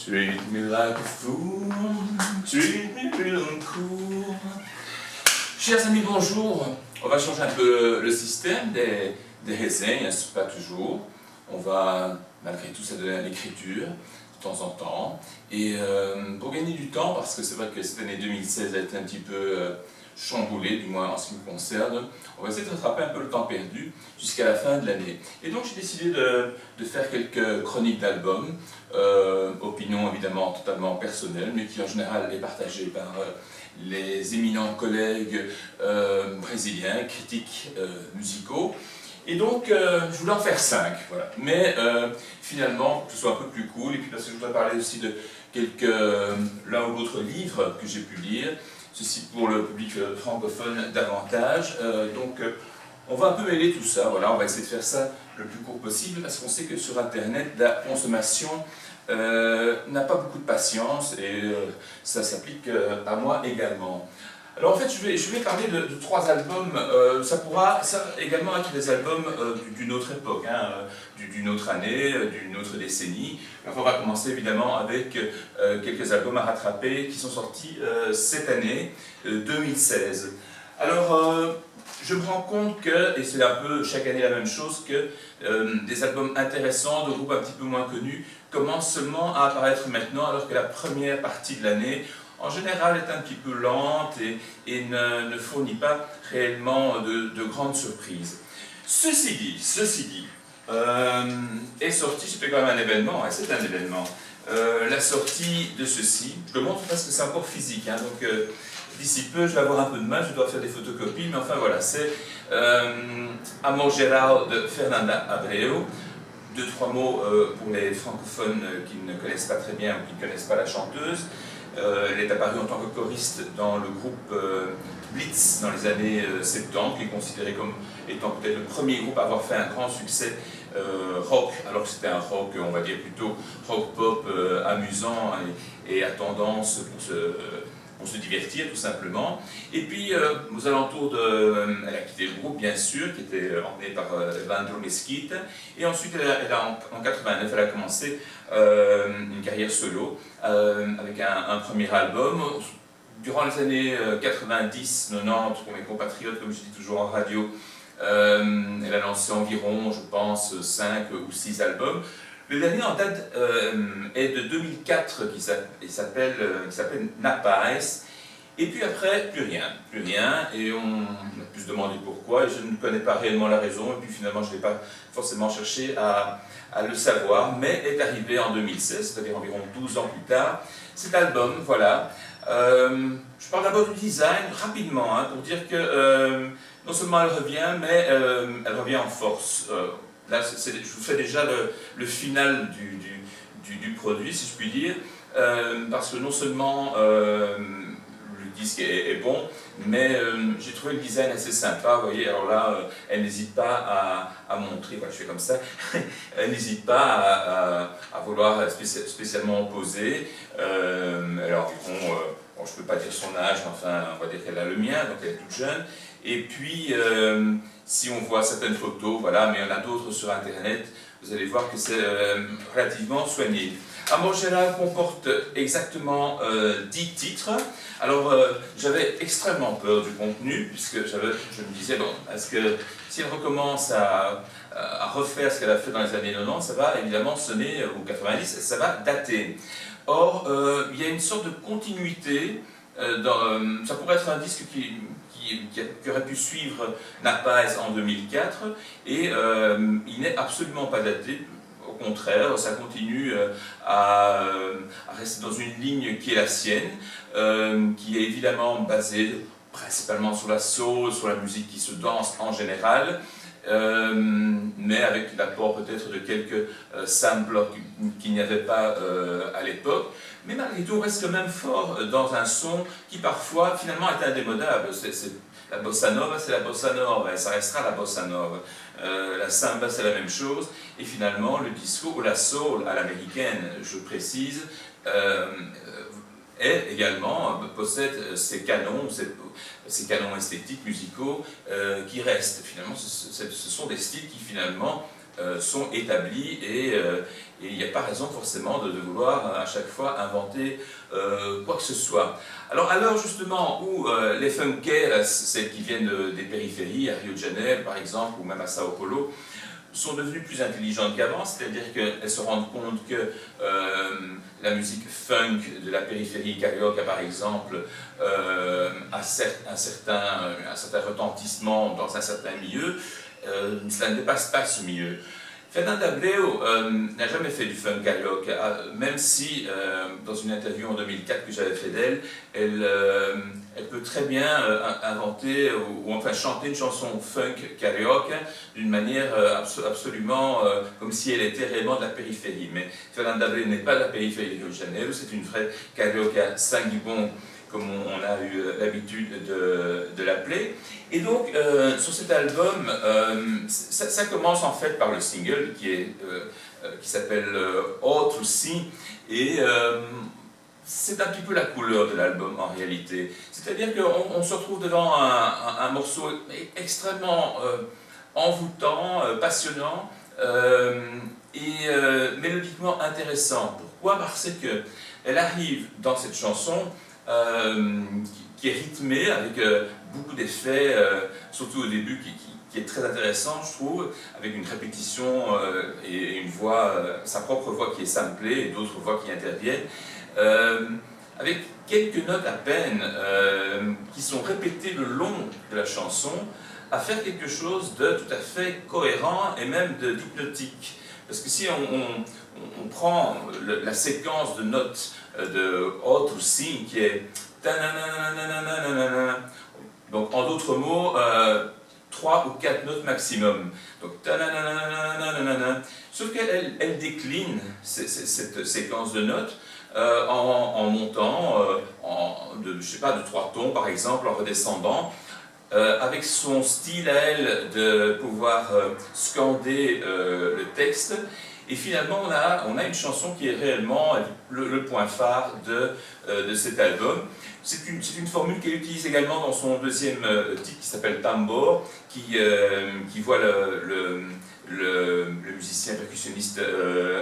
Treat me like a fool, treat me real cool. Chers amis, bonjour. On va changer un peu le système des reseignes, pas toujours. On va malgré tout s'adonner à l'écriture de temps en temps. Et pour gagner du temps, parce que c'est vrai que cette année 2016 a été un petit peu chamboulée, du moins en ce qui me concerne, on va essayer de rattraper un peu le temps perdu jusqu'à la fin de l'année. Et donc j'ai décidé de faire quelques chroniques d'albums, opinion évidemment totalement personnelle, mais qui en général est partagée par les éminents collègues brésiliens, critiques musicaux. Et donc, je voulais en faire 5, voilà. Mais finalement, pour que ce soit un peu plus cool, et puis parce que je voudrais parler aussi de l'un ou l'autre livre que j'ai pu lire, ceci pour le public francophone davantage. Donc, on va un peu mêler tout ça, voilà, on va essayer de faire ça le plus court possible, parce qu'on sait que sur Internet, la consommation n'a pas beaucoup de patience, et ça s'applique à moi également. Alors en fait, je vais parler de 3 albums, ça pourra également être des albums d'une autre époque, hein, d'une autre année, d'une autre décennie. Enfin, on va commencer évidemment avec quelques albums à rattraper qui sont sortis cette année, 2016. Alors, je me rends compte que, et c'est un peu chaque année la même chose, que des albums intéressants, de groupes un petit peu moins connus, commencent seulement à apparaître maintenant, alors que la première partie de l'année, en général, est un petit peu lente et ne fournit pas réellement de grandes surprises. Ceci dit, est sorti, c'était quand même un événement, hein, c'est un événement, la sortie de ceci, je le montre parce que c'est encore physique, hein, donc d'ici peu je vais avoir un peu de mal, je dois faire des photocopies, mais enfin voilà, c'est Amor Geral de Fernanda Abreu. 2-3 mots pour les francophones qui ne connaissent pas très bien ou qui ne connaissent pas la chanteuse. Elle est apparue en tant que choriste dans le groupe Blitz dans les années 70, qui est considéré comme étant peut-être le premier groupe à avoir fait un grand succès rock, alors que c'était un rock, on va dire plutôt rock-pop amusant et à tendance pour se divertir tout simplement. Et puis aux alentours elle a quitté le groupe bien sûr, qui était emmené par Evandro Mesquita, et ensuite en 89 elle a commencé une carrière solo avec un premier album. Durant les années 90-90, pour mes compatriotes, comme je dis toujours en radio, elle a lancé environ, je pense, 5 ou 6 albums. Le dernier en date est de 2004, qui s'appelle Napaz. Et puis après, plus rien, et on a pu se demander pourquoi, et je ne connais pas réellement la raison, et puis finalement je n'ai pas forcément cherché à le savoir, mais est arrivé en 2016, c'est-à-dire environ 12 ans plus tard, cet album, voilà. Je parle d'abord du design, rapidement, hein, pour dire que non seulement elle revient, mais elle revient en force. Là, je vous fais déjà le final du produit, si je puis dire, parce que non seulement le disque est bon, mais j'ai trouvé le design assez sympa, vous voyez, alors là, elle n'hésite pas à montrer, voilà, je fais comme ça, elle n'hésite pas à vouloir spécialement poser, elle a environ, bon, je ne peux pas dire son âge, enfin, on va dire qu'elle a le mien, donc elle est toute jeune, et puis, si on voit certaines photos, voilà, mais il y en a d'autres sur Internet, vous allez voir que c'est relativement soigné. Amor Geral comporte exactement 10 titres. Alors, j'avais extrêmement peur du contenu, puisque je me disais, bon, est-ce que si elle recommence à refaire ce qu'elle a fait dans les années 90, ça va évidemment sonner, ou 90, ça va dater. Or, il y a une sorte de continuité, ça pourrait être un disque qui aurait pu suivre Napaz en 2004, et il n'est absolument pas daté. Au contraire, ça continue à rester dans une ligne qui est la sienne, qui est évidemment basée principalement sur la soul, sur la musique qui se danse en général, mais avec l'apport peut-être de quelques samples qu'il n'y avait pas à l'époque. Mais malgré tout, on reste quand même fort dans un son qui parfois finalement est indémodable. La bossa nova, c'est la bossa nova, et ça restera la bossa nova. La samba, c'est la même chose, et finalement le disco, ou la soul à l'américaine, je précise, possède ces canons esthétiques, musicaux, qui restent. Finalement, ce sont des styles qui finalement sont établis et Et il n'y a pas raison forcément de vouloir à chaque fois inventer quoi que ce soit. Alors à l'heure justement où les funkers, celles qui viennent des périphéries, à Rio de Janeiro par exemple, ou même à Sao Paulo, sont devenues plus intelligentes qu'avant, c'est-à-dire qu'elles se rendent compte que la musique funk de la périphérie carioca par exemple a un certain retentissement dans un certain milieu, cela ne dépasse pas ce milieu. Fernanda Abreu n'a jamais fait du funk carioca, même si, dans une interview en 2004 que j'avais fait d'elle, elle peut très bien inventer ou enfin chanter une chanson funk carioca d'une manière absolument comme si elle était réellement de la périphérie. Mais Fernanda Abreu n'est pas de la périphérie de Rio de Janeiro, c'est une vraie carioca sanguibon, comme on a eu l'habitude de l'appeler. Et donc, sur cet album, ça commence en fait par le single qui s'appelle Autre aussi, et c'est un petit peu la couleur de l'album en réalité. C'est-à-dire qu'on se retrouve devant un morceau extrêmement envoûtant, passionnant, et mélodiquement intéressant. Pourquoi? Parce qu'elle arrive dans cette chanson qui est rythmée avec beaucoup d'effets, surtout au début, qui est très intéressant, je trouve, avec une répétition et une voix, sa propre voix qui est samplée et d'autres voix qui interviennent, avec quelques notes à peine qui sont répétées le long de la chanson, à faire quelque chose de tout à fait cohérent et même d'hypnotique. Parce que si on prend la séquence de notes de Autre aussi, qui est donc en d'autres mots, 3 ou 4 notes maximum. Donc sauf qu'elle décline cette séquence de notes en montant je sais pas, de 3 tons par exemple, en redescendant, avec son style à elle de pouvoir scander le texte. Et finalement, on a une chanson qui est réellement le point phare de cet album. C'est une formule qu'elle utilise également dans son deuxième titre qui s'appelle Tambor, qui voit le musicien percussionniste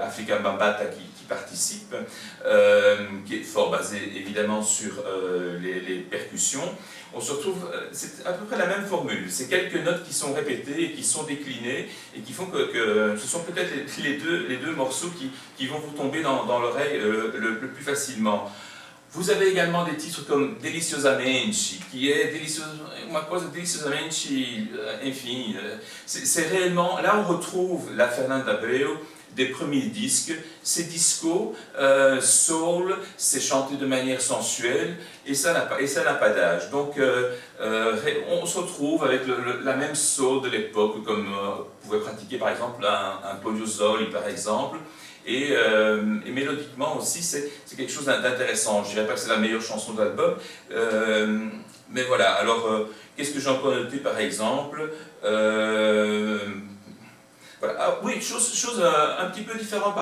Afrika Bambaataa qui participe, qui est fort basé évidemment sur les percussions. On se retrouve, c'est à peu près la même formule, c'est quelques notes qui sont répétées et qui sont déclinées et qui font que ce sont peut-être les deux morceaux qui vont vous tomber dans l'oreille le plus facilement. Vous avez également des titres comme Deliciosamente, qui est uma coisa deliciosamente, enfim, c'est réellement, là on retrouve la Fernanda Abreu des premiers disques, c'est disco, soul, c'est chanté de manière sensuelle, et ça n'a pas d'âge. Donc on se retrouve avec la même soul de l'époque, comme vous pouvez pratiquer par exemple un Polio Zoli par exemple, et mélodiquement aussi c'est quelque chose d'intéressant. Je ne dirais pas que c'est la meilleure chanson de l'album, mais voilà. Alors qu'est-ce que j'ai encore noté par exemple? Voilà. Ah, oui, chose un petit peu différente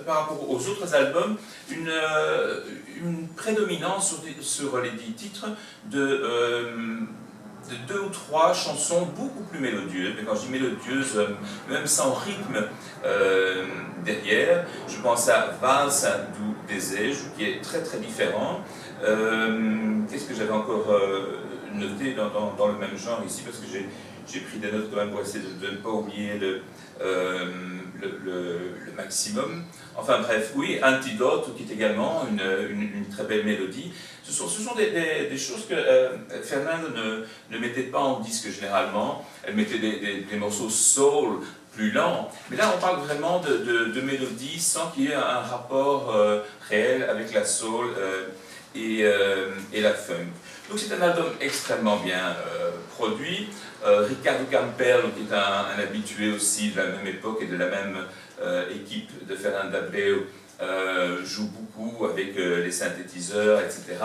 par rapport aux autres albums, une prédominance sur les 10 titres de 2 ou 3 chansons beaucoup plus mélodieuses. Mais quand je dis mélodieuses, même sans rythme derrière, je pense à Valse du Desejo, qui est très très différent. Qu'est-ce que j'avais encore noté dans le même genre ici, parce que j'ai pris des notes quand même pour essayer de ne pas oublier le maximum. Enfin bref, oui, Antidote, qui est également une très belle mélodie. Ce sont des choses que Fernanda ne mettait pas en disque généralement. Elle mettait des morceaux soul plus lents. Mais là, on parle vraiment de mélodies sans qu'il y ait un rapport réel avec la soul et la funk. Donc c'est un album extrêmement bien produit. Ricardo Campbell, qui est un habitué aussi de la même époque et de la même équipe de Fernanda Abreu, joue beaucoup avec les synthétiseurs, etc.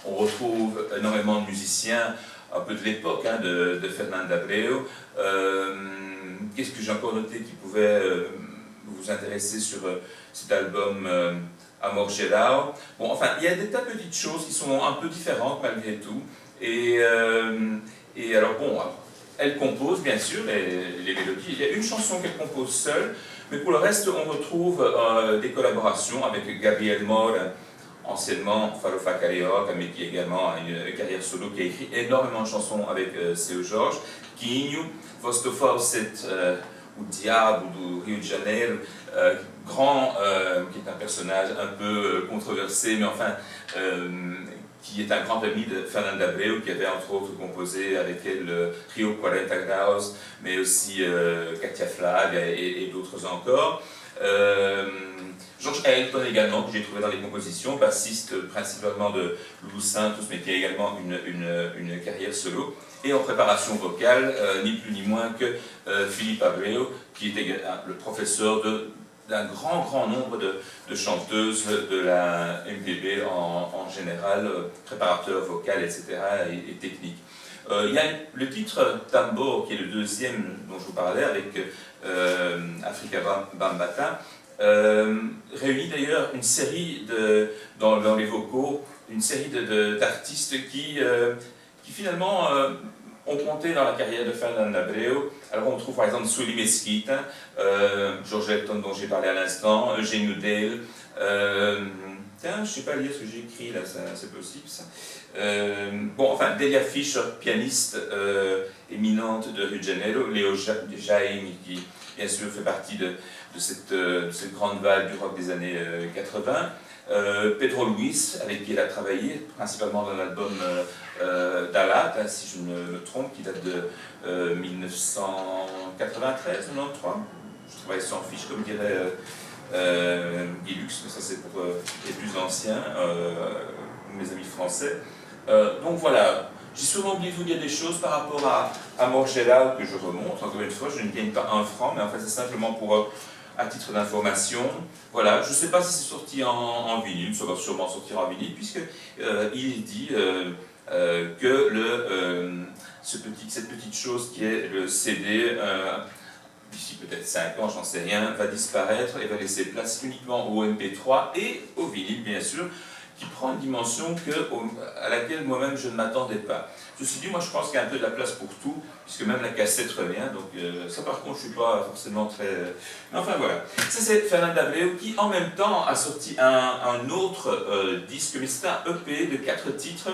On retrouve énormément de musiciens un peu de l'époque de Fernanda Abreu. Qu'est-ce que j'ai encore noté qui pouvait vous intéresser sur cet album Amor Geral? Bon, enfin, il y a des tas de petites choses qui sont un peu différentes malgré tout. Et alors bon, elle compose bien sûr les mélodies. Il y a une chanson qu'elle compose seule, Mais pour le reste, on retrouve des collaborations avec Gabriel Moore, anciennement Farofa Carioca, mais qui également a une carrière solo, qui a écrit énormément de chansons avec Seu Jorge, Quinho, Vosto Fawcett, ou Diabo do Rio de Janeiro, qui est un personnage un peu controversé, mais enfin, qui est un grand ami de Fernando Abreu, qui avait entre autres composé avec elle Rio 40 Graus, mais aussi Katia Flagg et d'autres encore. George Ailton également, que j'ai trouvé dans les compositions, bassiste principalement de Lulu Santos, mais qui a également une carrière solo. Et en préparation vocale, ni plus ni moins que Philippe Abreu, qui était le professeur d'un grand nombre de chanteuses de la MPB en général, préparateur vocal, etc. et technique. Il y a le titre Tambo, qui est le deuxième dont je vous parlais, avec Africa Bambaataa, réunit d'ailleurs une série dans les vocaux, une série d'artistes qui finalement ont compté dans la carrière de Fernando Abreu. Alors on trouve par exemple Sueli Mesquita, George Ailton dont j'ai parlé à l'instant, Eugène Udell, tiens, je ne sais pas lire ce que j'ai écrit là, c'est possible ça. Bon, enfin, Delia Fischer, pianiste éminente de Rio de Janeiro, Léo Jaime, qui bien sûr fait partie de cette grande vague du rock des années 80. Pedro Luis, avec qui elle a travaillé, principalement dans l'album Dalat, si je ne me trompe, qui date de 1993, 93. Je travaille sans fiche, comme dirait Guilux, mais ça c'est pour les plus anciens, mes amis français. Donc voilà, j'ai sûrement oublié de vous dire des choses par rapport à Morgella, que je remonte. Encore une fois, je ne gagne pas 1 franc, mais en fait c'est simplement pour à titre d'information. Voilà, je ne sais pas si c'est sorti en vinyle, ça va sûrement sortir en vinyle, puisque il dit que cette petite chose qui est le CD, d'ici peut-être 5 ans, j'en sais rien, va disparaître et va laisser place uniquement au MP3 et au vinyle, bien sûr, qui prend une dimension à laquelle moi-même je ne m'attendais pas. Ceci dit, moi je pense qu'il y a un peu de la place pour tout, puisque même la cassette revient, donc ça par contre je ne suis pas forcément très... Mais enfin voilà, ça c'est Fernando Abreu qui en même temps a sorti un autre disque, mais c'est un EP de 4 titres.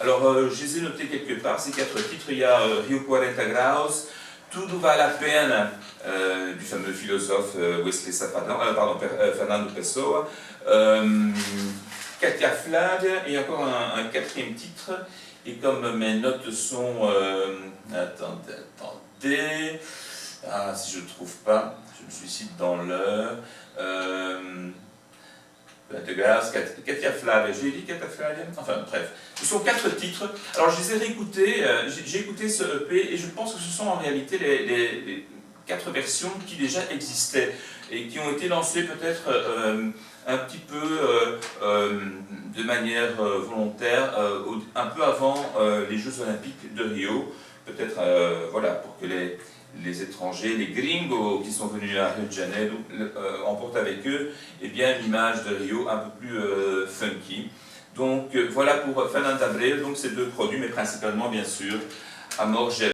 Alors je les ai notés quelque part, ces 4 titres, il y a Rio 40 Graus, Tudo vale a pena, du fameux philosophe Wesley Fernando Pessoa, Katia Flagg, et encore un 4e titre. Et comme mes notes sont... attendez... Ah, si je ne trouve pas, je me suicide dans l'heure. Katia Flagg, j'ai dit Katia Flagg. Enfin bref, ce sont 4 titres. Alors je les ai réécoutés, j'ai écouté ce EP et je pense que ce sont en réalité les 4 versions qui déjà existaient et qui ont été lancées peut-être un petit peu de manière volontaire, un peu avant les Jeux Olympiques de Rio, peut-être voilà, pour que les étrangers, les gringos qui sont venus à Rio de Janeiro emportent avec eux bien, une image de Rio un peu plus funky. Donc voilà pour Fernando Abreu, donc ces 2 produits, mais principalement bien sûr Amor Gel.